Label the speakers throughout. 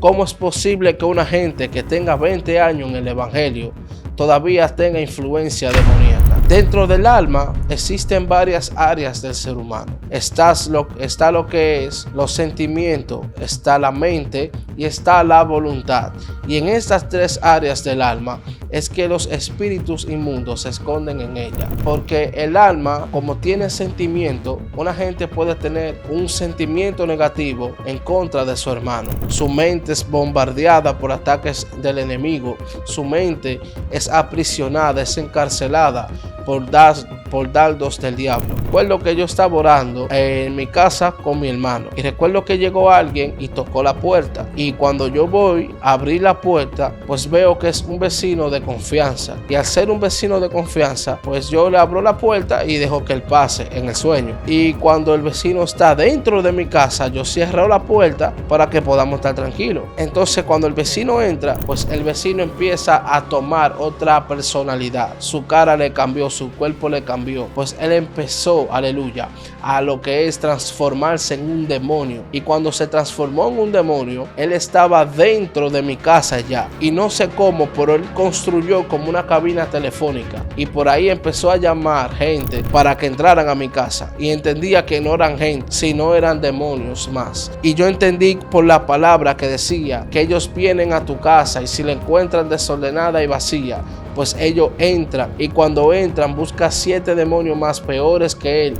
Speaker 1: ¿Cómo es posible que una gente que tenga 20 años en el Evangelio todavía tenga influencia demoníaca? Dentro del alma existen varias áreas del ser humano. Está lo que es los sentimientos, está la mente y está la voluntad. Y en estas tres áreas del alma es que los espíritus inmundos se esconden en ella. Porque el alma, como tiene sentimiento, una gente puede tener un sentimiento negativo en contra de su hermano. Su mente es bombardeada por ataques del enemigo. Su mente es aprisionada, es encarcelada por dardos del diablo. Recuerdo que yo estaba orando en mi casa con mi hermano y recuerdo que llegó alguien y tocó la puerta, y cuando yo voy a abrir la puerta, pues veo que es un vecino de confianza, y al ser un vecino de confianza, pues yo le abro la puerta y dejo que él pase en el sueño. Y cuando el vecino está dentro de mi casa, yo cierro la puerta para que podamos estar tranquilos. Entonces cuando el vecino entra, pues el vecino empieza a tomar otra personalidad. Su cara le cambió, su cuerpo le cambió, pues él empezó, aleluya, a lo que es transformarse en un demonio. Y cuando se transformó en un demonio, él estaba dentro de mi casa ya, y no sé cómo, pero él construyó como una cabina telefónica y por ahí empezó a llamar gente para que entraran a mi casa, y entendía que no eran gente, sino eran demonios más. Y yo entendí por la palabra que decía que ellos vienen a tu casa y si la encuentran desordenada y vacía, pues ellos entran, y cuando entran buscan 7 demonios más peores que él.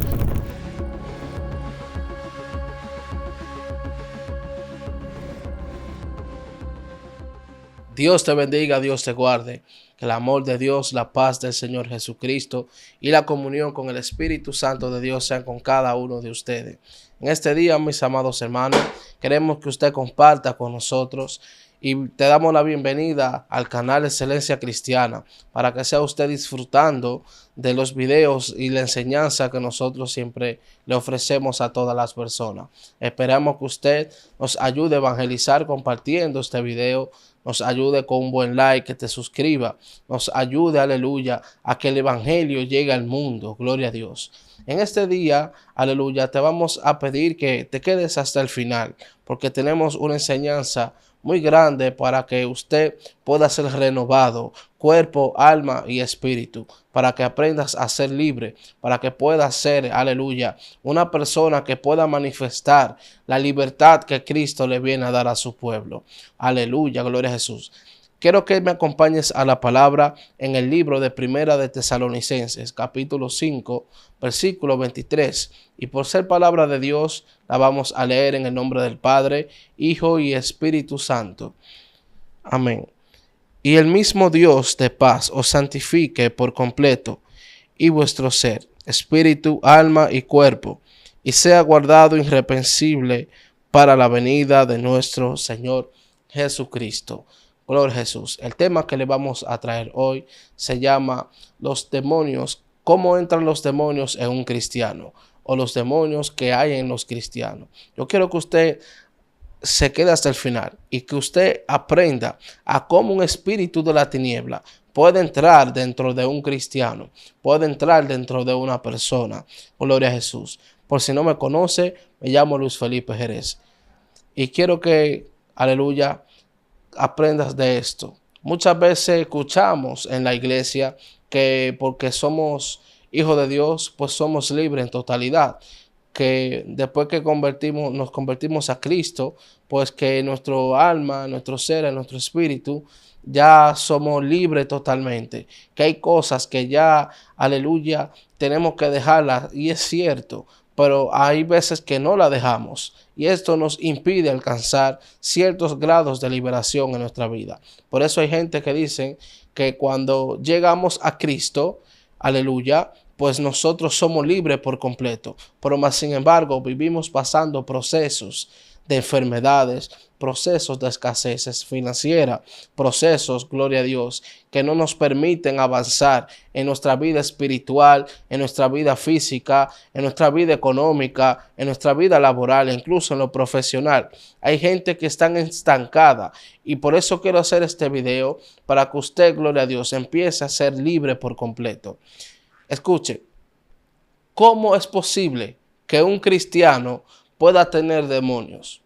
Speaker 1: Dios te bendiga, Dios te guarde. Que el amor de Dios, la paz del Señor Jesucristo y la comunión con el Espíritu Santo de Dios sean con cada uno de ustedes. En este día, mis amados hermanos, queremos que usted comparta con nosotros y te damos la bienvenida al canal Excelencia Cristiana para que sea usted disfrutando de los videos y la enseñanza que nosotros siempre le ofrecemos a todas las personas. Esperamos que usted nos ayude a evangelizar compartiendo este video, nos ayude con un buen like, que te suscriba, nos ayude, aleluya, a que el evangelio llegue al mundo. Gloria a Dios. En este día, aleluya, te vamos a pedir que te quedes hasta el final, porque tenemos una enseñanza muy grande para que usted pueda ser renovado, cuerpo, alma y espíritu, para que aprendas a ser libre, para que puedas ser, aleluya, una persona que pueda manifestar la libertad que Cristo le viene a dar a su pueblo. Aleluya, gloria a Jesús. Quiero que me acompañes a la palabra en el libro de Primera de Tesalonicenses, capítulo 5, versículo 23. Y por ser palabra de Dios, la vamos a leer en el nombre del Padre, Hijo y Espíritu Santo. Amén. Y el mismo Dios de paz os santifique por completo, y vuestro ser, espíritu, alma y cuerpo, y sea guardado irreprensible para la venida de nuestro Señor Jesucristo. Gloria a Jesús. El tema que le vamos a traer hoy se llama los demonios. ¿Cómo entran los demonios en un cristiano? O los demonios que hay en los cristianos. Yo quiero que usted se quede hasta el final y que usted aprenda a cómo un espíritu de la tiniebla puede entrar dentro de un cristiano, puede entrar dentro de una persona. Gloria a Jesús. Por si no me conoce, me llamo Luis Felipe Jerez. Y quiero que, aleluya, aprendas de esto. Muchas veces escuchamos en la iglesia que porque somos hijos de Dios, pues somos libres en totalidad. Que después que nos convertimos a Cristo, pues que nuestro alma, nuestro ser, nuestro espíritu, ya somos libres totalmente. Que hay cosas que ya, aleluya, tenemos que dejarlas, y es cierto. Pero hay veces que no la dejamos y esto nos impide alcanzar ciertos grados de liberación en nuestra vida. Por eso hay gente que dicen que cuando llegamos a Cristo, aleluya, pues nosotros somos libres por completo. Pero más sin embargo vivimos pasando procesos de enfermedades, procesos de escasez financiera, procesos, gloria a Dios, que no nos permiten avanzar en nuestra vida espiritual, en nuestra vida física, en nuestra vida económica, en nuestra vida laboral, incluso en lo profesional. Hay gente que está estancada y por eso quiero hacer este video para que usted, gloria a Dios, empiece a ser libre por completo. Escuche, ¿cómo es posible que un cristiano pueda tener demonios?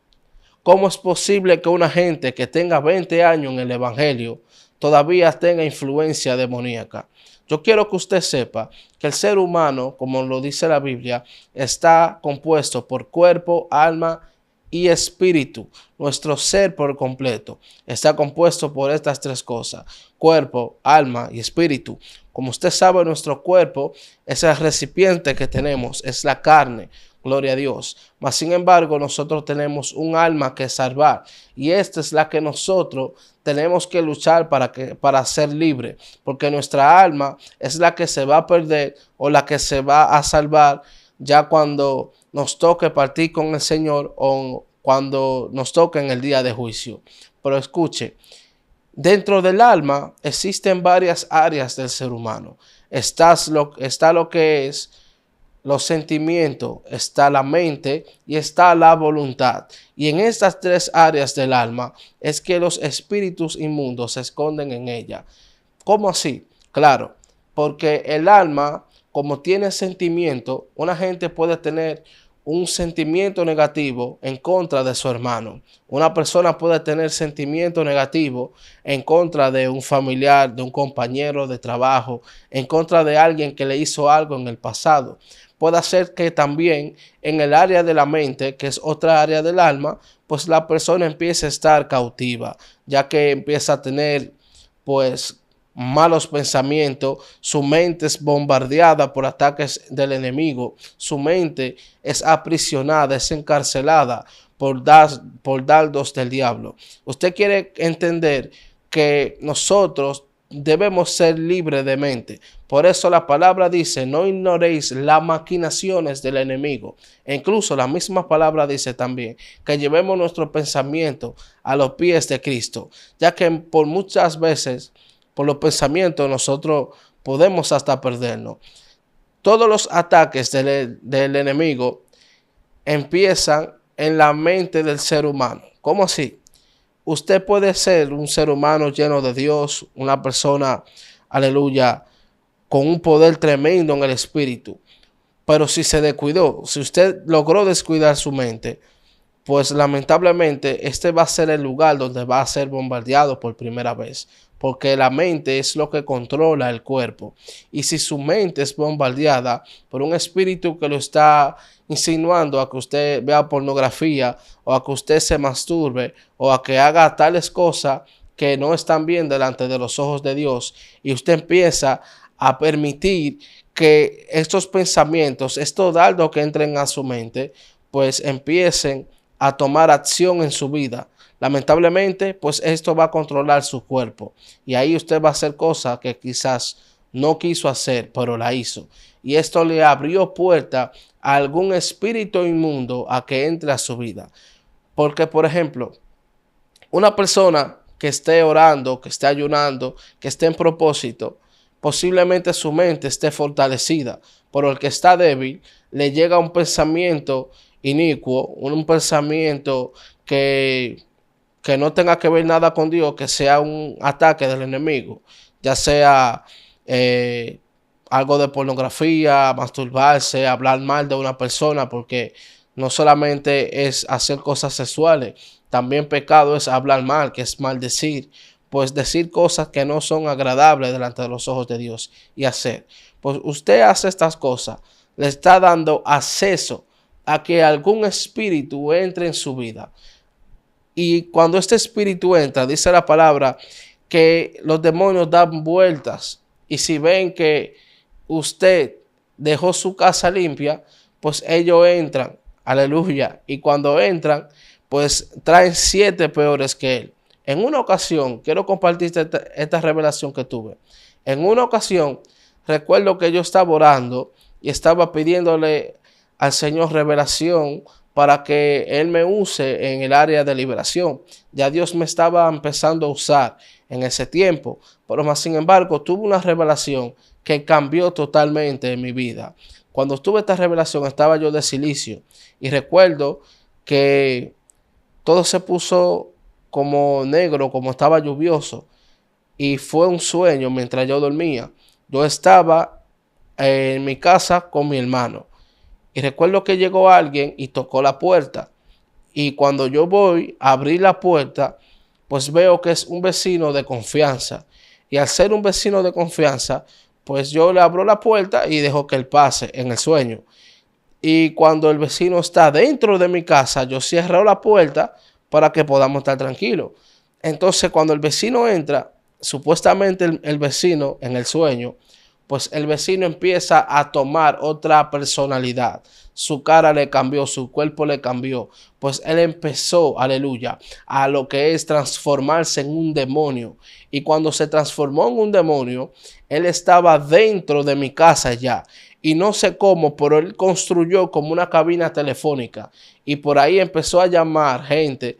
Speaker 1: ¿Cómo es posible que una gente que tenga 20 años en el evangelio todavía tenga influencia demoníaca? Yo quiero que usted sepa que el ser humano, como lo dice la Biblia, está compuesto por cuerpo, alma y espíritu. Nuestro ser por completo está compuesto por estas tres cosas: cuerpo, alma y espíritu. Como usted sabe, nuestro cuerpo es el recipiente que tenemos, es la carne. Gloria a Dios. Mas sin embargo, nosotros tenemos un alma que salvar, y esta es la que nosotros tenemos que luchar para ser libre, porque nuestra alma es la que se va a perder o la que se va a salvar ya cuando nos toque partir con el Señor o cuando nos toque en el día de juicio. Pero escuche, dentro del alma existen varias áreas del ser humano. Está lo que es los sentimientos, está la mente y está la voluntad. Y en estas tres áreas del alma es que los espíritus inmundos se esconden en ella. ¿Cómo así? Claro, porque el alma, como tiene sentimiento, una gente puede tener un sentimiento negativo en contra de su hermano. Una persona puede tener sentimiento negativo en contra de un familiar, de un compañero de trabajo, en contra de alguien que le hizo algo en el pasado. Puede ser que también en el área de la mente, que es otra área del alma, pues la persona empiece a estar cautiva, ya que empieza a tener pues malos pensamientos, su mente es bombardeada por ataques del enemigo, su mente es aprisionada, es encarcelada por dardos del diablo. Usted quiere entender que nosotros debemos ser libres de mente. Por eso la palabra dice: no ignoréis las maquinaciones del enemigo. E incluso la misma palabra dice también que llevemos nuestro pensamiento a los pies de Cristo, ya que por muchas veces por los pensamientos nosotros podemos hasta perdernos. Todos los ataques del enemigo empiezan en la mente del ser humano. ¿Cómo así? Usted puede ser un ser humano lleno de Dios, una persona, aleluya, con un poder tremendo en el espíritu. Pero si se descuidó, si usted logró descuidar su mente, pues lamentablemente este va a ser el lugar donde va a ser bombardeado por primera vez. Porque la mente es lo que controla el cuerpo. Y si su mente es bombardeada por un espíritu que lo está insinuando a que usted vea pornografía, o a que usted se masturbe, o a que haga tales cosas que no están bien delante de los ojos de Dios, y usted empieza a permitir que estos pensamientos, estos dardos que entren a su mente, pues empiecen a tomar acción en su vida. Lamentablemente, pues esto va a controlar su cuerpo, y ahí usted va a hacer cosas que quizás no quiso hacer, pero la hizo. Y esto le abrió puerta a algún espíritu inmundo a que entre a su vida. Porque, por ejemplo, una persona que esté orando, que esté ayunando, que esté en propósito, posiblemente su mente esté fortalecida, pero el que está débil le llega un pensamiento inicuo, un pensamiento que no tenga que ver nada con Dios, que sea un ataque del enemigo, ya sea algo de pornografía, masturbarse, hablar mal de una persona, porque no solamente es hacer cosas sexuales, también pecado es hablar mal, que es maldecir, pues decir cosas que no son agradables delante de los ojos de Dios y hacer. Pues usted hace estas cosas, le está dando acceso a que algún espíritu entre en su vida. Y cuando este espíritu entra, dice la palabra que los demonios dan vueltas. Y si ven que usted dejó su casa limpia, pues ellos entran. Aleluya. Y cuando entran, pues traen 7 peores que él. En una ocasión, quiero compartir esta revelación que tuve. En una ocasión, recuerdo que yo estaba orando y estaba pidiéndole al Señor revelación para que Él me use en el área de liberación. Ya Dios me estaba empezando a usar en ese tiempo, pero más sin embargo tuve una revelación que cambió totalmente mi vida. Cuando tuve esta revelación estaba yo de silicio y recuerdo que todo se puso como negro, como estaba lluvioso, y fue un sueño mientras yo dormía. Yo estaba en mi casa con mi hermano. Y recuerdo que llegó alguien y tocó la puerta. Y cuando yo voy a abrir la puerta, pues veo que es un vecino de confianza. Y al ser un vecino de confianza, pues yo le abro la puerta y dejo que él pase en el sueño. Y cuando el vecino está dentro de mi casa, yo cierro la puerta para que podamos estar tranquilos. Entonces, cuando el vecino entra, supuestamente el vecino en el sueño, pues el vecino empieza a tomar otra personalidad. Su cara le cambió, su cuerpo le cambió. Pues él empezó, aleluya, a lo que es transformarse en un demonio. Y cuando se transformó en un demonio, él estaba dentro de mi casa ya. Y no sé cómo, pero él construyó como una cabina telefónica. Y por ahí empezó a llamar gente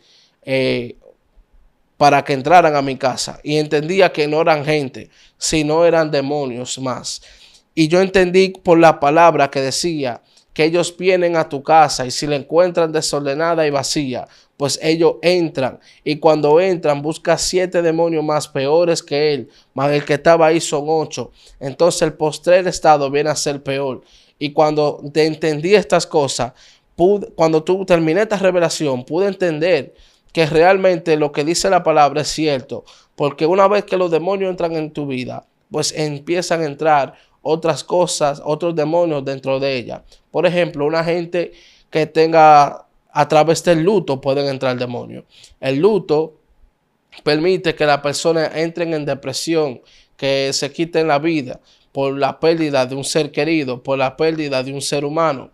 Speaker 1: para que entraran a mi casa. Y entendía que no eran gente, sino eran demonios más. Y yo entendí por la palabra que decía que ellos vienen a tu casa y si la encuentran desordenada y vacía, pues ellos entran. Y cuando entran, buscan 7 demonios más peores que él, más el que estaba ahí son 8. Entonces el postrer estado viene a ser peor. Y cuando te entendí estas cosas, cuando tú terminé esta revelación, pude entender que realmente lo que dice la palabra es cierto. Porque una vez que los demonios entran en tu vida, pues empiezan a entrar otras cosas, otros demonios dentro de ella. Por ejemplo, una gente que tenga a través del luto pueden entrar demonios. El luto permite que la persona entre en depresión, que se quiten la vida por la pérdida de un ser querido, por la pérdida de un ser humano.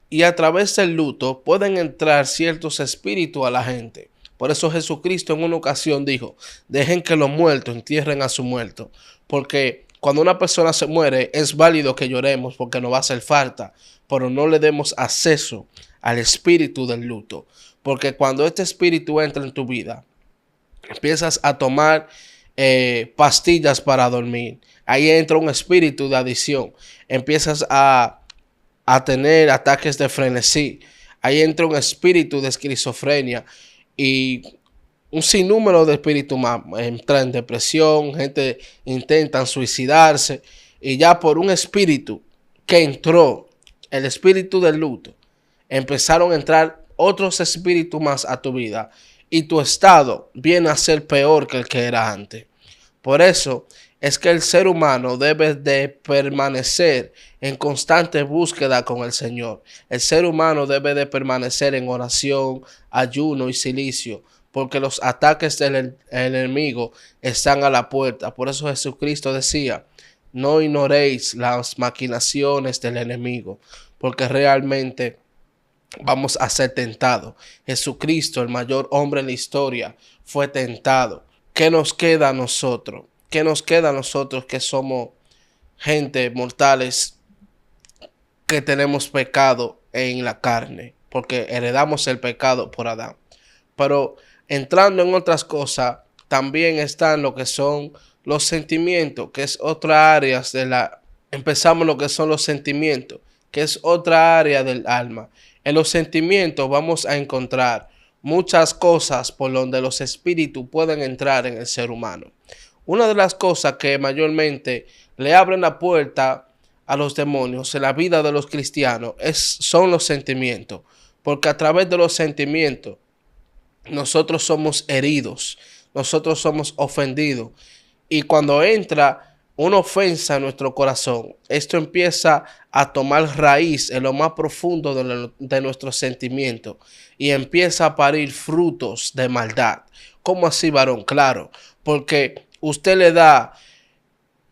Speaker 1: Y a través del luto pueden entrar ciertos espíritus a la gente. Por eso Jesucristo en una ocasión dijo, dejen que los muertos entierren a su muerto. Porque cuando una persona se muere es válido que lloremos porque nos va a hacer falta. Pero no le demos acceso al espíritu del luto. Porque cuando este espíritu entra en tu vida, empiezas a tomar pastillas para dormir. Ahí entra un espíritu de adicción. Empiezas a tener ataques de frenesí. Ahí entra un espíritu de esquizofrenia y un sinnúmero de espíritus más. Entra en depresión, gente intenta suicidarse y ya por un espíritu que entró, el espíritu del luto, empezaron a entrar otros espíritus más a tu vida y tu estado viene a ser peor que el que era antes. Por eso es que el ser humano debe de permanecer en constante búsqueda con el Señor. El ser humano debe de permanecer en oración, ayuno y silicio, porque los ataques del enemigo están a la puerta. Por eso Jesucristo decía, no ignoréis las maquinaciones del enemigo, porque realmente vamos a ser tentados. Jesucristo, el mayor hombre en la historia, fue tentado. ¿Qué nos queda a nosotros? ¿Qué nos queda a nosotros que somos gente mortales que tenemos pecado en la carne? Porque heredamos el pecado por Adán. Pero entrando en otras cosas, también están lo que son los sentimientos, que es otra área de la... Empezamos lo que son los sentimientos, que es otra área del alma. En los sentimientos vamos a encontrar muchas cosas por donde los espíritus pueden entrar en el ser humano. Una de las cosas que mayormente le abren la puerta a los demonios en la vida de los cristianos son los sentimientos. Porque a través de los sentimientos nosotros somos heridos, nosotros somos ofendidos. Y cuando entra una ofensa en nuestro corazón, esto empieza a tomar raíz en lo más profundo de nuestros sentimientos y empieza a parir frutos de maldad. ¿Cómo así, varón? Claro, porque usted le da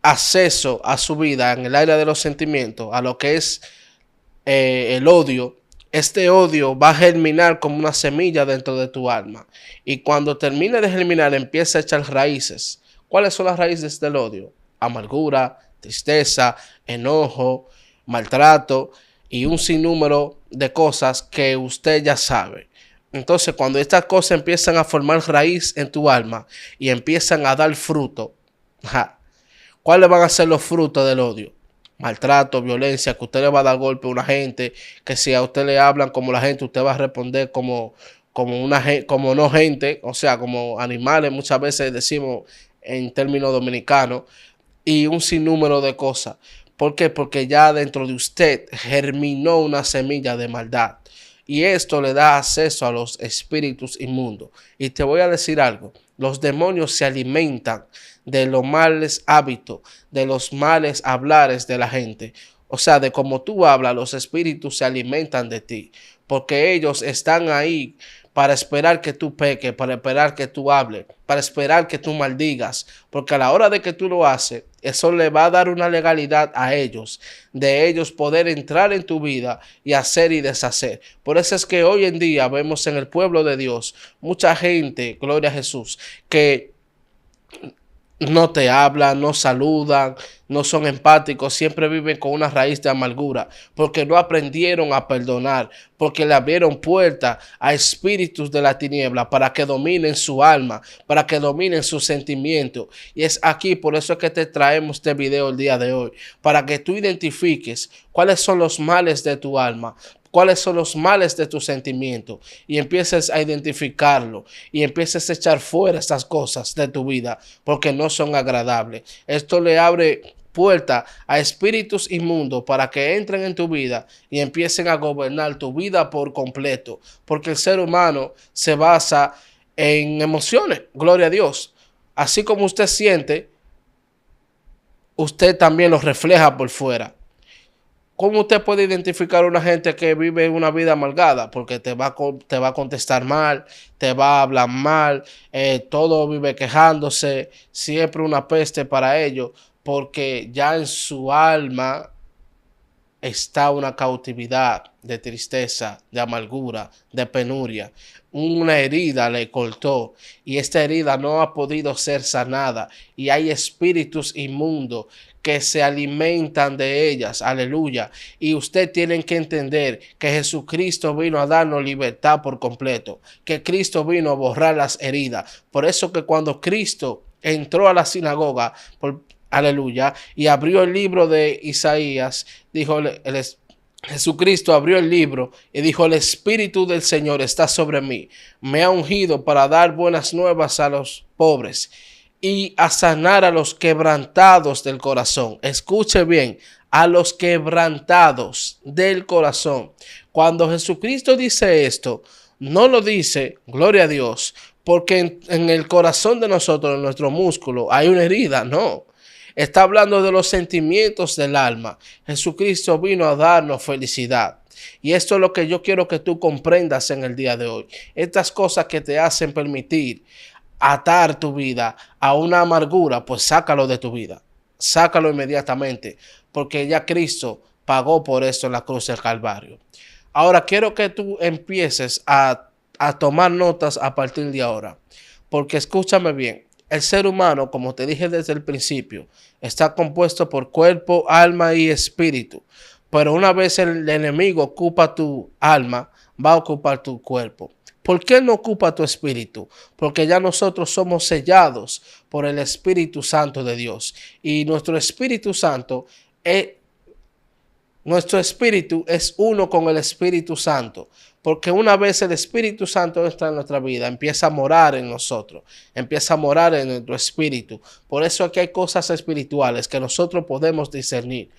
Speaker 1: acceso a su vida en el área de los sentimientos, a lo que es el odio. Este odio va a germinar como una semilla dentro de tu alma. Y cuando termine de germinar, empieza a echar raíces. ¿Cuáles son las raíces del odio? Amargura, tristeza, enojo, maltrato y un sinnúmero de cosas que usted ya sabe. Entonces, cuando estas cosas empiezan a formar raíz en tu alma y empiezan a dar fruto, ¿cuáles van a ser los frutos del odio? Maltrato, violencia, que usted le va a dar golpe a una gente, que si a usted le hablan como la gente, usted va a responder como no gente, o sea, como animales, muchas veces decimos en términos dominicanos, y un sinnúmero de cosas. ¿Por qué? Porque ya dentro de usted germinó una semilla de maldad. y esto le da acceso a los espíritus inmundos. Y te voy a decir algo, los demonios se alimentan de los males hábitos, de los males hablares de la gente. O sea, de cómo tú hablas, los espíritus se alimentan de ti, porque ellos están ahí para esperar que tú peques, para esperar que tú hables, para esperar que tú maldigas, porque a la hora de que tú lo haces, eso le va a dar una legalidad a ellos, de ellos poder entrar en tu vida y hacer y deshacer. Por eso es que hoy en día vemos en el pueblo de Dios mucha gente, gloria a Jesús, que no te hablan, no saludan, no son empáticos, siempre viven con una raíz de amargura, porque no aprendieron a perdonar, porque le abrieron puerta a espíritus de la tiniebla para que dominen su alma, para que dominen sus sentimientos. Y es aquí, por eso es que te traemos este video el día de hoy, para que tú identifiques cuáles son los males de tu alma, cuáles son los males de tus sentimientos y empieces a identificarlo y empieces a echar fuera estas cosas de tu vida porque no son agradables. Esto le abre puerta a espíritus inmundos para que entren en tu vida y empiecen a gobernar tu vida por completo, porque el ser humano se basa en emociones, gloria a Dios. Así como usted siente, usted también lo refleja por fuera. ¿Cómo usted puede identificar a una gente que vive una vida amargada? Porque te va a contestar mal, te va a hablar mal, todo vive quejándose, siempre una peste para ellos, porque ya en su alma está una cautividad de tristeza, de amargura, de penuria. Una herida le cortó y esta herida no ha podido ser sanada y hay espíritus inmundos que se alimentan de ellas, aleluya. Y usted tiene que entender que Jesucristo vino a darnos libertad por completo, que Cristo vino a borrar las heridas. Por eso que cuando Cristo entró a la sinagoga, aleluya, y abrió el libro de Isaías, dijo Jesucristo abrió el libro y dijo: el Espíritu del Señor está sobre mí, me ha ungido para dar buenas nuevas a los pobres y a sanar a los quebrantados del corazón. Escuche bien, a los quebrantados del corazón. Cuando Jesucristo dice esto, no lo dice, gloria a Dios, porque en el corazón de nosotros, en nuestro músculo, hay una herida, no. Está hablando de los sentimientos del alma. Jesucristo vino a darnos felicidad. Y esto es lo que yo quiero que tú comprendas en el día de hoy. Estas cosas que te hacen permitir atar tu vida a una amargura, pues sácalo de tu vida. Sácalo inmediatamente, porque ya Cristo pagó por esto en la cruz del Calvario. Ahora quiero que tú empieces a tomar notas a partir de ahora, porque escúchame bien. El ser humano, como te dije desde el principio, está compuesto por cuerpo, alma y espíritu. Pero una vez el enemigo ocupa tu alma, va a ocupar tu cuerpo. ¿Por qué no ocupa tu espíritu? Porque ya nosotros somos sellados por el Espíritu Santo de Dios. Y nuestro Espíritu Santo nuestro espíritu es uno con el Espíritu Santo, porque una vez el Espíritu Santo entra en nuestra vida, empieza a morar en nosotros, empieza a morar en nuestro espíritu. Por eso aquí hay cosas espirituales que nosotros podemos discernir.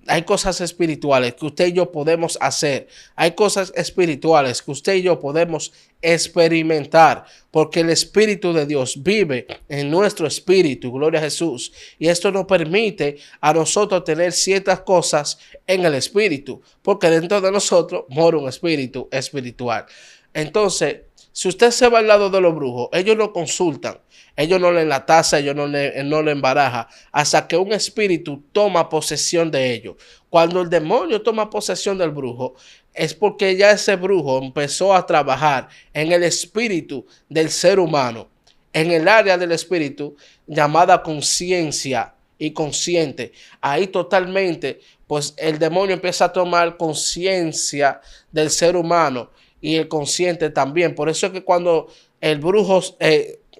Speaker 1: Hay cosas espirituales que usted y yo podemos hacer. Hay cosas espirituales que usted y yo podemos experimentar, porque el Espíritu de Dios vive en nuestro espíritu, gloria a Jesús. Y esto nos permite a nosotros tener ciertas cosas en el espíritu, porque dentro de nosotros mora un espíritu espiritual. Entonces, si usted se va al lado de los brujos, ellos no consultan, ellos no leen la taza, ellos no le embarajan, hasta que un espíritu toma posesión de ellos. Cuando el demonio toma posesión del brujo, es porque ya ese brujo empezó a trabajar en el espíritu del ser humano, en el área del espíritu llamada conciencia y consciente. Ahí totalmente, pues el demonio empieza a tomar conciencia del ser humano y el consciente también. Por eso es que cuando el brujo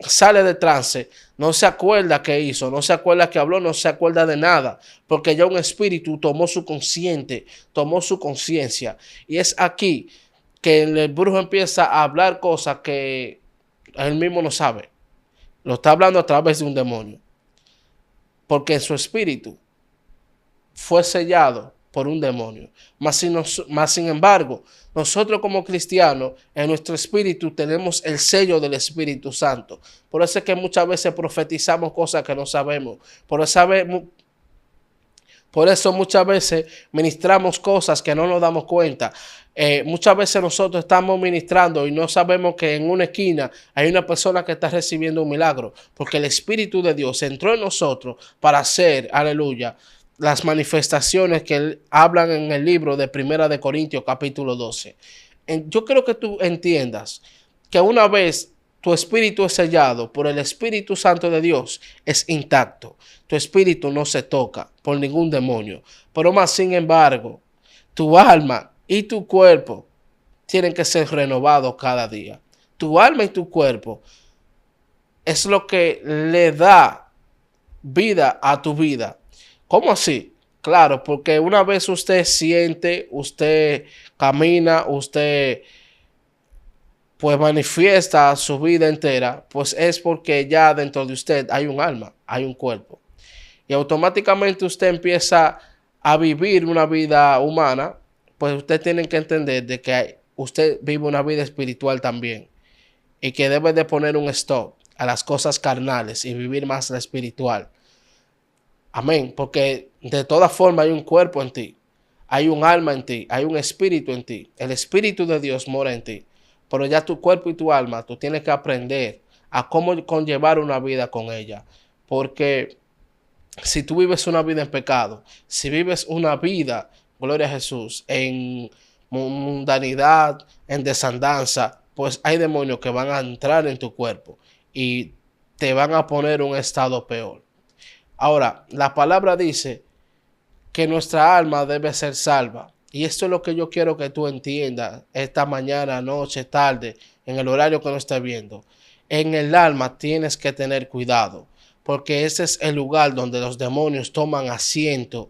Speaker 1: sale de trance, no se acuerda qué hizo, no se acuerda que habló, no se acuerda de nada, porque ya un espíritu tomó su consciente, tomó su conciencia. Y es aquí que el brujo empieza a hablar cosas que él mismo no sabe. Lo está hablando a través de un demonio, porque su espíritu fue sellado por un demonio. Mas sin embargo, nosotros como cristianos, en nuestro espíritu tenemos el sello del Espíritu Santo. Por eso es que muchas veces profetizamos cosas que no sabemos. Por eso muchas veces ministramos cosas que no nos damos cuenta. Muchas veces nosotros estamos ministrando y no sabemos que en una esquina hay una persona que está recibiendo un milagro, porque el Espíritu de Dios entró en nosotros para hacer, aleluya, las manifestaciones que hablan en el libro de Primera de Corintios capítulo 12. Yo quiero que tú entiendas que una vez tu espíritu es sellado por el Espíritu Santo de Dios, es intacto. Tu espíritu no se toca por ningún demonio. Pero más sin embargo, tu alma y tu cuerpo tienen que ser renovados cada día. Tu alma y tu cuerpo es lo que le da vida a tu vida. ¿Cómo así? Claro, porque una vez usted siente, usted camina, usted pues manifiesta su vida entera, pues es porque ya dentro de usted hay un alma, hay un cuerpo. Y automáticamente usted empieza a vivir una vida humana, pues usted tiene que entender de que usted vive una vida espiritual también y que debe de poner un stop a las cosas carnales y vivir más la espiritual. Amén, porque de todas formas hay un cuerpo en ti, hay un alma en ti, hay un espíritu en ti. El Espíritu de Dios mora en ti, pero ya tu cuerpo y tu alma, tú tienes que aprender a cómo conllevar una vida con ella, porque si tú vives una vida en pecado, si vives una vida, gloria a Jesús, en mundanidad, en desandanza, pues hay demonios que van a entrar en tu cuerpo y te van a poner en un estado peor. Ahora, la palabra dice que nuestra alma debe ser salva. Y esto es lo que yo quiero que tú entiendas esta mañana, noche, tarde, en el horario que nos estés viendo. En el alma tienes que tener cuidado, porque ese es el lugar donde los demonios toman asiento.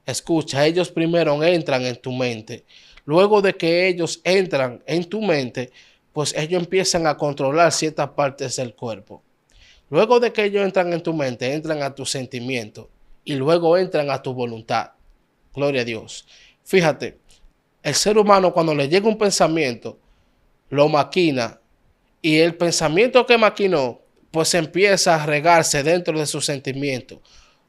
Speaker 1: Escucha, ellos primero entran en tu mente. Luego de que ellos entran en tu mente, pues ellos empiezan a controlar ciertas partes del cuerpo. Luego de que ellos entran en tu mente, entran a tus sentimientos y luego entran a tu voluntad. Gloria a Dios. Fíjate, el ser humano cuando le llega un pensamiento, lo maquina y el pensamiento que maquinó, pues empieza a regarse dentro de sus sentimientos.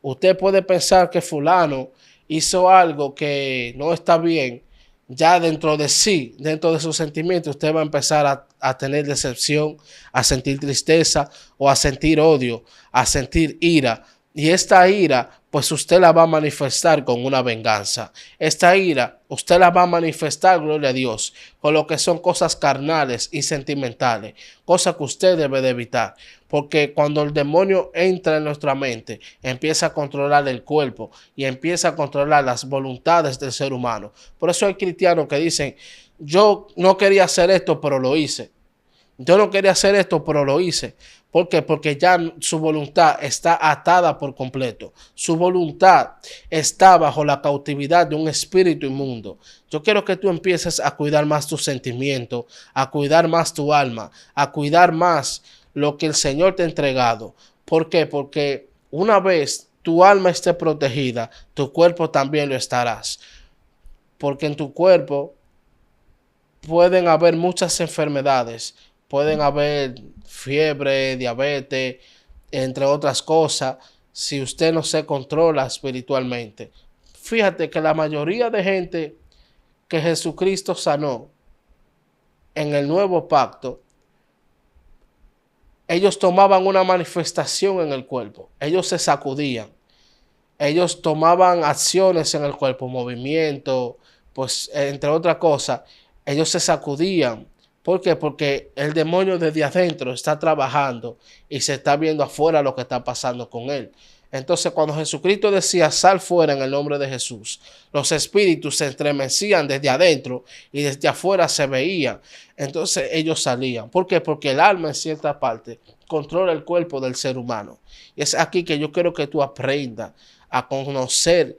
Speaker 1: Usted puede pensar que fulano hizo algo que no está bien. Ya dentro de sí, dentro de sus sentimientos, usted va a empezar a tener decepción, a sentir tristeza o a sentir odio, a sentir ira. Y esta ira, pues usted la va a manifestar con una venganza. Esta ira, usted la va a manifestar, gloria a Dios, con lo que son cosas carnales y sentimentales. Cosas que usted debe de evitar. Porque cuando el demonio entra en nuestra mente, empieza a controlar el cuerpo y empieza a controlar las voluntades del ser humano. Por eso hay cristianos que dicen, yo no quería hacer esto, pero lo hice. Yo no quería hacer esto, pero lo hice. ¿Por qué? Porque ya su voluntad está atada por completo. Su voluntad está bajo la cautividad de un espíritu inmundo. Yo quiero que tú empieces a cuidar más tus sentimientos, a cuidar más tu alma, a cuidar más lo que el Señor te ha entregado. ¿Por qué? Porque una vez tu alma esté protegida, tu cuerpo también lo estarás. Porque en tu cuerpo pueden haber muchas enfermedades. Pueden haber fiebre, diabetes, entre otras cosas, si usted no se controla espiritualmente. Fíjate que la mayoría de gente que Jesucristo sanó en el nuevo pacto, ellos tomaban una manifestación en el cuerpo. Ellos se sacudían. Ellos tomaban acciones en el cuerpo, movimiento, pues entre otras cosas, ellos se sacudían. ¿Por qué? Porque el demonio desde adentro está trabajando y se está viendo afuera lo que está pasando con él. Entonces, cuando Jesucristo decía, sal fuera en el nombre de Jesús, los espíritus se estremecían desde adentro y desde afuera se veían. Entonces, ellos salían. ¿Por qué? Porque el alma en cierta parte controla el cuerpo del ser humano. Y es aquí que yo quiero que tú aprendas a conocer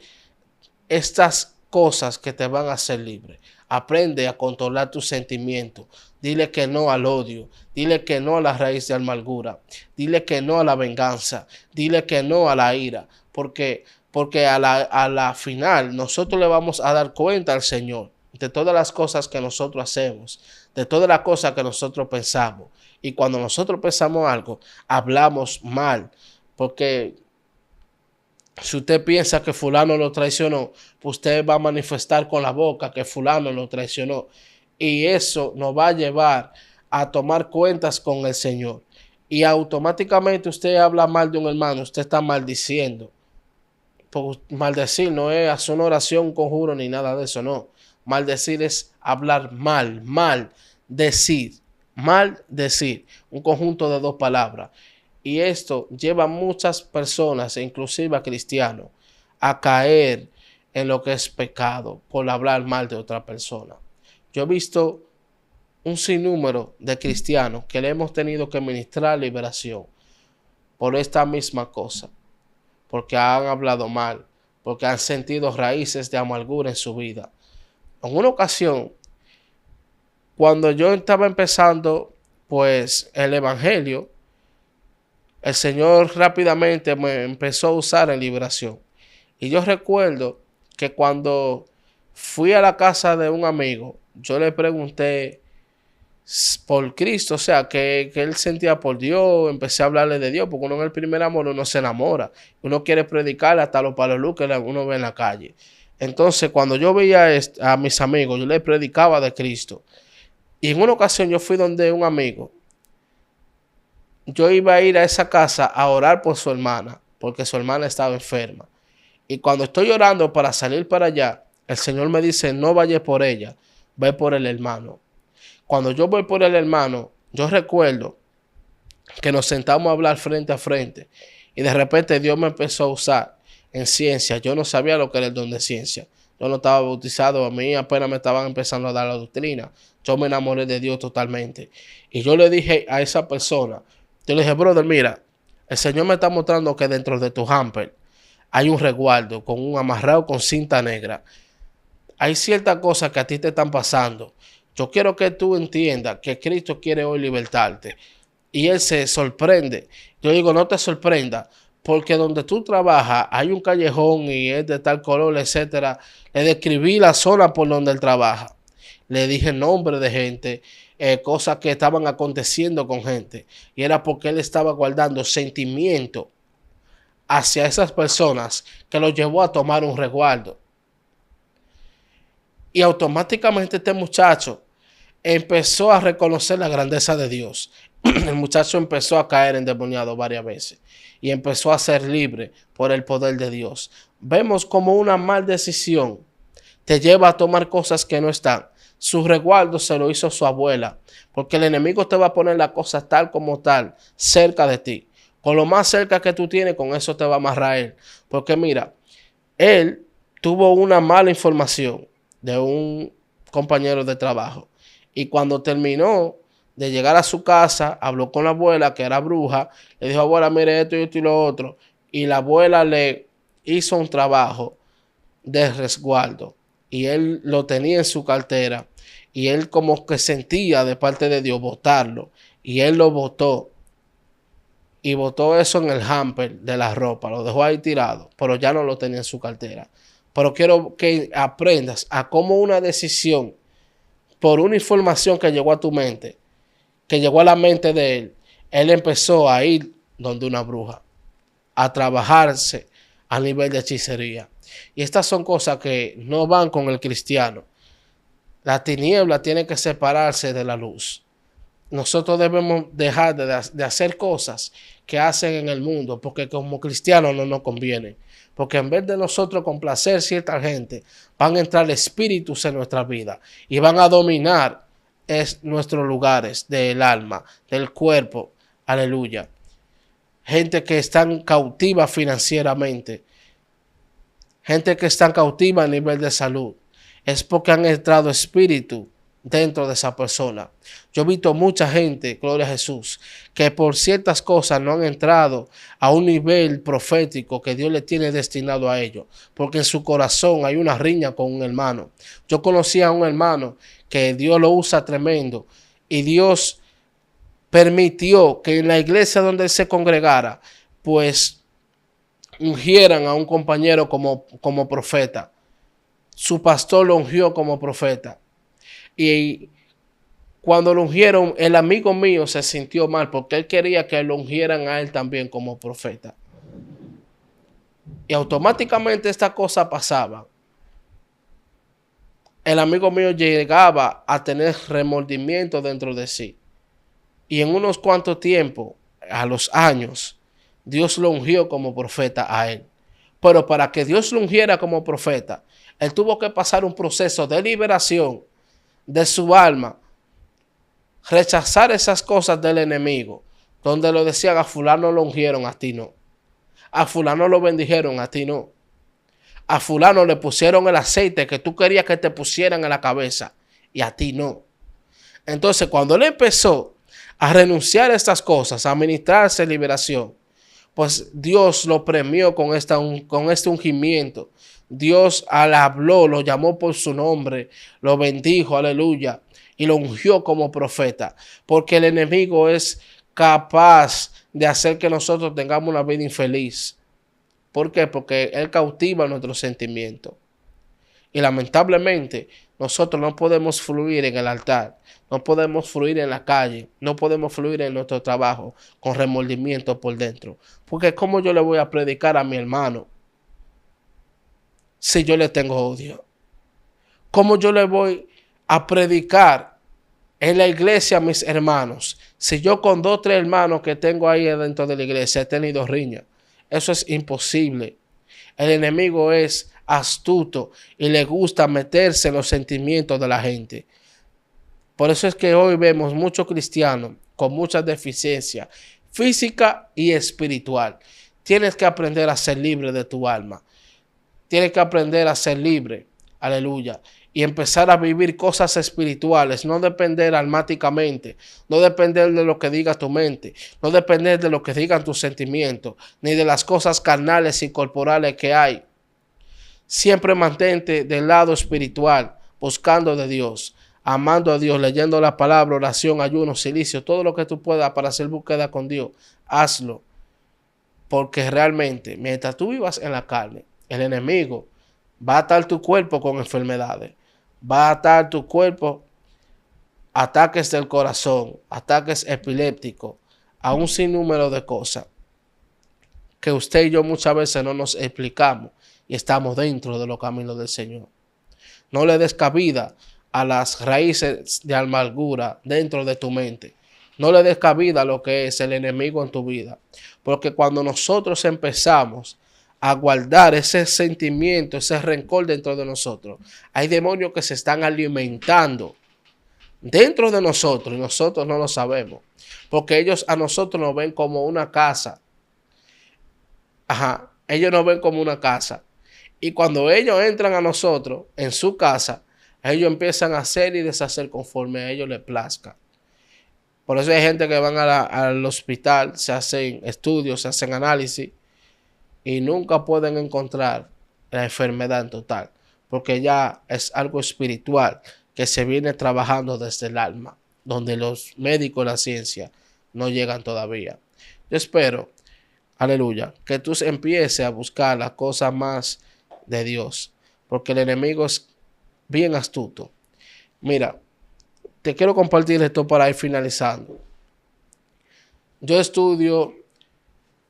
Speaker 1: estas cosas que te van a hacer libre. Aprende a controlar tus sentimientos. Dile que no al odio. Dile que no a la raíz de amargura. Dile que no a la venganza. Dile que no a la ira. Porque porque a la final nosotros le vamos a dar cuenta al Señor de todas las cosas que nosotros hacemos, de todas las cosas que nosotros pensamos. Y cuando nosotros pensamos algo, hablamos mal, porque si usted piensa que fulano lo traicionó, usted va a manifestar con la boca que fulano lo traicionó. Y eso nos va a llevar a tomar cuentas con el Señor. Y automáticamente usted habla mal de un hermano, usted está maldiciendo. Pues maldecir no es hacer una oración, un conjuro ni nada de eso, no. Maldecir es hablar mal, decir, un conjunto de dos palabras. Y esto lleva a muchas personas, inclusive a cristianos, a caer en lo que es pecado por hablar mal de otra persona. Yo he visto un sinnúmero de cristianos que le hemos tenido que ministrar liberación por esta misma cosa, porque han hablado mal, porque han sentido raíces de amargura en su vida. En una ocasión, cuando yo estaba empezando pues el evangelio, el Señor rápidamente me empezó a usar en liberación. Y yo recuerdo que cuando fui a la casa de un amigo, yo le pregunté por Cristo, o sea, que él sentía por Dios, empecé a hablarle de Dios, porque uno en el primer amor uno se enamora, uno quiere predicarle hasta los palos que uno ve en la calle. Entonces, cuando yo veía a mis amigos, yo les predicaba de Cristo. Y en una ocasión yo fui donde un amigo. Yo iba a ir a esa casa a orar por su hermana, porque su hermana estaba enferma. Y cuando estoy orando para salir para allá, el Señor me dice, no vayas por ella, ve por el hermano. Cuando yo voy por el hermano, yo recuerdo que nos sentamos a hablar frente a frente. Y de repente Dios me empezó a usar en ciencia. Yo no sabía lo que era el don de ciencia. Yo no estaba bautizado, a mí apenas me estaban empezando a dar la doctrina. Yo me enamoré de Dios totalmente. Y yo le dije a esa persona, yo le dije, brother, mira, el Señor me está mostrando que dentro de tu hamper hay un resguardo con un amarrado con cinta negra. Hay ciertas cosas que a ti te están pasando. Yo quiero que tú entiendas que Cristo quiere hoy libertarte. Y Él se sorprende. Yo digo, no te sorprenda, porque donde tú trabajas hay un callejón y es de tal color, etcétera. Le describí la zona por donde él trabaja. Le dije nombre de gente, cosas que estaban aconteciendo con gente. Y era porque él estaba guardando sentimiento hacia esas personas que lo llevó a tomar un resguardo. Y automáticamente este muchacho empezó a reconocer la grandeza de Dios. El muchacho empezó a caer endemoniado varias veces y empezó a ser libre por el poder de Dios. Vemos como una mal decisión te lleva a tomar cosas que no están. Su resguardo se lo hizo su abuela, porque el enemigo te va a poner las cosas tal como tal, cerca de ti. Con lo más cerca que tú tienes, con eso te va a amarrar él. Porque mira, él tuvo una mala información de un compañero de trabajo. Y cuando terminó de llegar a su casa, habló con la abuela, que era bruja, le dijo, abuela, mire esto y esto y lo otro. Y la abuela le hizo un trabajo de resguardo. Y él lo tenía en su cartera. Y él como que sentía de parte de Dios botarlo. Y él lo botó. Y botó eso en el hamper de la ropa. Lo dejó ahí tirado. Pero ya no lo tenía en su cartera. Pero quiero que aprendas a cómo una decisión por una información que llegó a tu mente, que llegó a la mente de él empezó a ir donde una bruja, a trabajarse a nivel de hechicería. Y estas son cosas que no van con el cristiano. La tiniebla tiene que separarse de la luz. Nosotros debemos dejar de hacer cosas que hacen en el mundo, porque como cristianos no nos conviene. Porque en vez de nosotros complacer cierta gente, van a entrar espíritus en nuestra vida y van a dominar nuestros lugares del alma, del cuerpo. Aleluya. Gente que están cautiva financieramente. Gente que están cautiva a nivel de salud. Es porque han entrado espíritus dentro de esa persona. Yo he visto mucha gente, gloria a Jesús, que por ciertas cosas no han entrado a un nivel profético que Dios le tiene destinado a ellos, porque en su corazón hay una riña con un hermano. Yo conocí a un hermano que Dios lo usa tremendo y Dios permitió que en la iglesia donde él se congregara, pues ungieran a un compañero como profeta. Su pastor lo ungió como profeta. Y cuando lo ungieron, el amigo mío se sintió mal porque él quería que lo ungieran a él también como profeta. Y automáticamente esta cosa pasaba. El amigo mío llegaba a tener remordimiento dentro de sí. Y en unos cuantos tiempos, a los años, Dios lo ungió como profeta a él. Pero para que Dios lo ungiera como profeta, él tuvo que pasar un proceso de liberación de su alma, rechazar esas cosas del enemigo, donde lo decían: a fulano lo ungieron, a ti no. A fulano lo bendijeron, a ti no. A fulano le pusieron el aceite que tú querías que te pusieran en la cabeza y a ti no. Entonces, cuando él empezó a renunciar a estas cosas, a ministrarse liberación, pues Dios lo premió con este ungimiento. Dios le habló, lo llamó por su nombre, lo bendijo, aleluya, y lo ungió como profeta, porque el enemigo es capaz de hacer que nosotros tengamos una vida infeliz. ¿Por qué? Porque él cautiva nuestros sentimientos. Y lamentablemente nosotros no podemos fluir en el altar, no podemos fluir en la calle, no podemos fluir en nuestro trabajo con remordimiento por dentro. Porque ¿cómo yo le voy a predicar a mi hermano si yo le tengo odio? ¿Cómo yo le voy a predicar en la iglesia a mis hermanos si yo con 2 o 3 hermanos que tengo ahí dentro de la iglesia he tenido riña? Eso es imposible. El enemigo es astuto y le gusta meterse en los sentimientos de la gente. Por eso es que hoy vemos muchos cristianos con mucha deficiencia física y espiritual. Tienes que aprender a ser libre de tu alma. Tienes que aprender a ser libre. Aleluya. Y empezar a vivir cosas espirituales, no depender almáticamente, no depender de lo que diga tu mente, no depender de lo que digan tus sentimientos, ni de las cosas carnales y corporales que hay. Siempre mantente del lado espiritual, buscando de Dios, amando a Dios, leyendo la palabra, oración, ayuno, silicio, todo lo que tú puedas para hacer búsqueda con Dios, hazlo. Porque realmente, mientras tú vivas en la carne, el enemigo va a atar tu cuerpo con enfermedades. Va a atar tu cuerpo ataques del corazón, ataques epilépticos, a un sinnúmero de cosas que usted y yo muchas veces no nos explicamos y estamos dentro de los caminos del Señor. No le des cabida a las raíces de amargura dentro de tu mente. No le des cabida a lo que es el enemigo en tu vida. Porque cuando nosotros empezamos a guardar ese sentimiento, ese rencor dentro de nosotros, hay demonios que se están alimentando dentro de nosotros y nosotros no lo sabemos. Porque ellos a nosotros nos ven como una casa. Ellos nos ven como una casa. Y cuando ellos entran a nosotros en su casa, ellos empiezan a hacer y deshacer conforme a ellos les plazca. Por eso hay gente que van al hospital, se hacen estudios, se hacen análisis y nunca pueden encontrar la enfermedad en total, porque ya es algo espiritual que se viene trabajando desde el alma, donde los médicos de la ciencia no llegan todavía. Yo espero, aleluya, que tú empieces a buscar las cosas más de Dios, porque el enemigo es bien astuto. Mira, te quiero compartir esto para ir finalizando. Yo estudio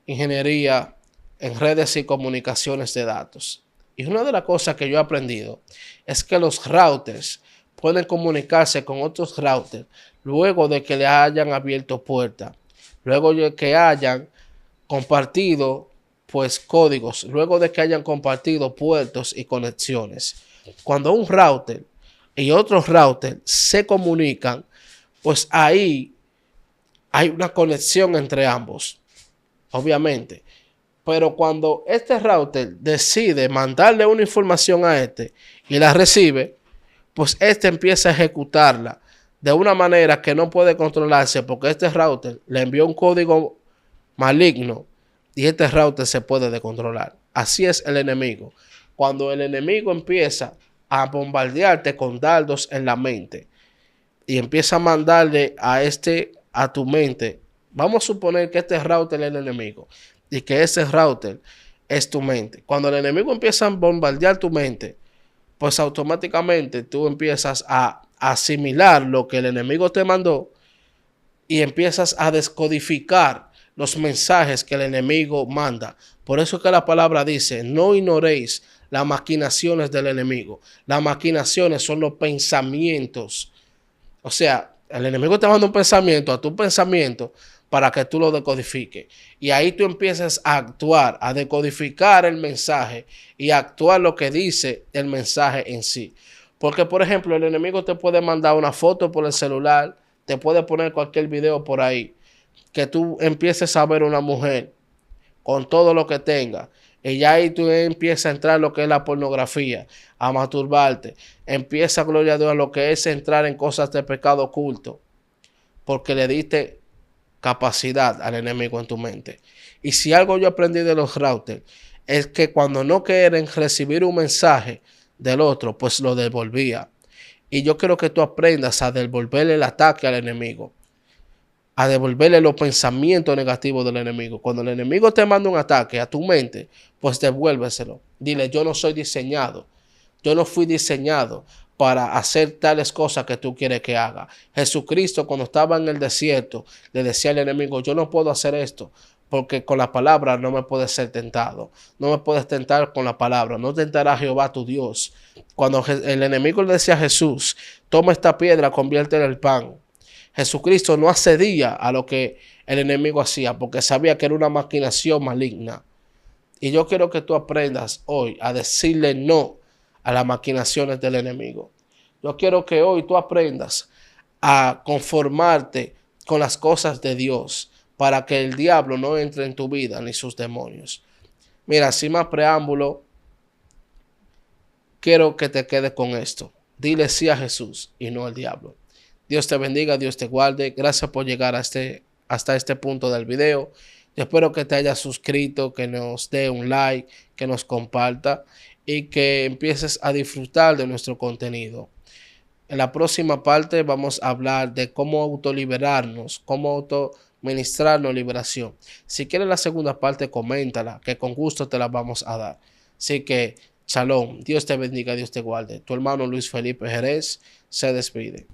Speaker 1: ingeniería en redes y comunicaciones de datos. Y una de las cosas que yo he aprendido es que los routers pueden comunicarse con otros routers luego de que le hayan abierto puertas, luego de que hayan compartido pues códigos, luego de que hayan compartido puertos y conexiones. Cuando un router y otro router se comunican, pues ahí hay una conexión entre ambos, obviamente. Pero cuando este router decide mandarle una información a este y la recibe, pues este empieza a ejecutarla de una manera que no puede controlarse porque este router le envió un código maligno y este router se puede descontrolar. Así es el enemigo. Cuando el enemigo empieza a bombardearte con dardos en la mente y empieza a mandarle a tu mente, vamos a suponer que este router es el enemigo y que ese router es tu mente. Cuando el enemigo empieza a bombardear tu mente, pues automáticamente tú empiezas a asimilar lo que el enemigo te mandó y empiezas a descodificar los mensajes que el enemigo manda. Por eso es que la palabra dice, no ignoréis las maquinaciones del enemigo. Las maquinaciones son los pensamientos. O sea, el enemigo te manda un pensamiento a tu pensamiento para que tú lo decodifiques. Y ahí tú empiezas a actuar, a decodificar el mensaje y a actuar lo que dice el mensaje en sí. Porque, por ejemplo, el enemigo te puede mandar una foto por el celular, te puede poner cualquier video por ahí, que tú empieces a ver una mujer con todo lo que tenga. Y ya ahí tú empiezas a entrar en lo que es la pornografía, a masturbarte. Empieza, gloria a Dios, a lo que es entrar en cosas de pecado oculto. Porque le diste capacidad al enemigo en tu mente. Y si algo yo aprendí de los routers, es que cuando no quieren recibir un mensaje del otro, pues lo devolvía. Y yo quiero que tú aprendas a devolverle el ataque al enemigo, a devolverle los pensamientos negativos del enemigo. Cuando el enemigo te manda un ataque a tu mente, pues devuélveselo. Dile, yo no soy diseñado. Yo no fui diseñado para hacer tales cosas que tú quieres que haga. Jesucristo, cuando estaba en el desierto, le decía al enemigo, yo no puedo hacer esto, porque con la palabra no me puedes ser tentado. No me puedes tentar con la palabra. No tentará Jehová tu Dios. Cuando el enemigo le decía a Jesús, toma esta piedra, conviértela en pan. Jesucristo no accedía a lo que el enemigo hacía porque sabía que era una maquinación maligna. Y yo quiero que tú aprendas hoy a decirle no a las maquinaciones del enemigo. Yo quiero que hoy tú aprendas a conformarte con las cosas de Dios para que el diablo no entre en tu vida ni sus demonios. Mira, sin más preámbulo, quiero que te quedes con esto. Dile sí a Jesús y no al diablo. Dios te bendiga, Dios te guarde. Gracias por llegar hasta este punto del video. Yo espero que te hayas suscrito, que nos dé un like, que nos comparta y que empieces a disfrutar de nuestro contenido. En la próxima parte vamos a hablar de cómo autoliberarnos, cómo autoministrarnos liberación. Si quieres la segunda parte, coméntala, que con gusto te la vamos a dar. Así que, shalom, Dios te bendiga, Dios te guarde. Tu hermano Luis Felipe Jerez se despide.